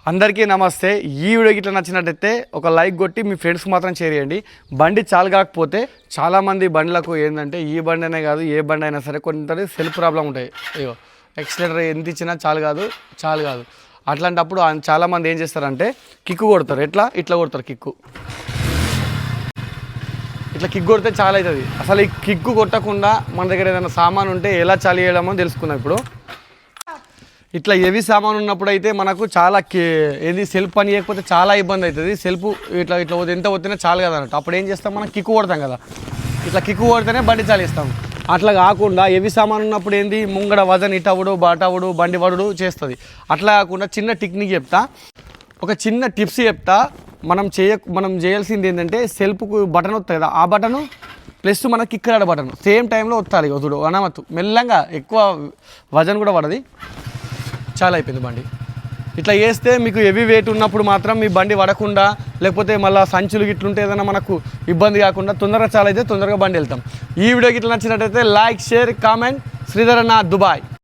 అందరికీ నమస్తే. ఈ వీడియోకి ఇట్లా నచ్చినట్టయితే ఒక లైక్ కొట్టి మీ ఫ్రెండ్స్కి మాత్రం షేర్ చేయండి. బండి చాలు కాకపోతే చాలామంది బండ్లకు ఏంటంటే ఈ బండి అనే కాదు ఏ బండి అయినా సరే కొంత సెల్ఫ్ ప్రాబ్లం ఉంటాయి. అయ్యో ఎక్సిలేటర్ ఎంత ఇచ్చినా చాలు కాదు. అట్లాంటప్పుడు చాలామంది ఏం చేస్తారంటే కిక్కు కొడతారు. ఇట్లా కొడతారు కిక్కు. ఇట్లా కిక్ కొడితే చాలా అవుతుంది. అసలు ఈ కిక్కు కొట్టకుండా మన దగ్గర ఏదైనా సామాన్ ఉంటే ఎలా చాలు చేయడమో తెలుసుకుందాం. ఇప్పుడు ఇట్లా హెవీ సామాన్ ఉన్నప్పుడు అయితే మనకు చాలా ఏది సెల్ఫ్ పని చేయకపోతే చాలా ఇబ్బంది అవుతుంది. సెల్ఫ్ ఇట్లా ఎంత వచ్చినా చాలు కదా అన్నట్టు. అప్పుడు ఏం చేస్తాం, మనం కిక్కు కొడతాం కదా, ఇట్లా కిక్కు కొడితేనే బండి చాలిస్తాం. అట్లా కాకుండా హెవీ సామాన్ ఉన్నప్పుడు ఏంది ముంగడ వజన్ ఇటవుడు బాటవుడు బండి వడుడు చేస్తుంది. అట్లా కాకుండా చిన్న టెక్నిక్ చెప్తా, ఒక చిన్న టిప్స్ చెప్తా. మనం చేయాల్సింది ఏంటంటే సెల్ఫ్కు బటన్ వస్తుంది కదా, ఆ బటను ప్లస్ మన కిక్కరాడ బటన్ సేమ్ టైంలో వస్తుంది. వదుడు అనమత్తు మెల్లంగా, ఎక్కువ వజన్ కూడా పడది. చాలా అయిపోయింది బండి. ఇట్లా చేస్తే మీకు హెవీ వెయిట్ ఉన్నప్పుడు మాత్రం మీ బండి పడకుండా, లేకపోతే మళ్ళీ సంచులు గిట్లుంటే ఏదైనా మనకు ఇబ్బంది కాకుండా తొందరగా చాలా అయితే తొందరగా బండి వెళ్తాం. ఈ వీడియోకి ఇట్లా నచ్చినట్టయితే లైక్, షేర్, కామెంట్. శ్రీధర్ అన్న, దుబాయ్.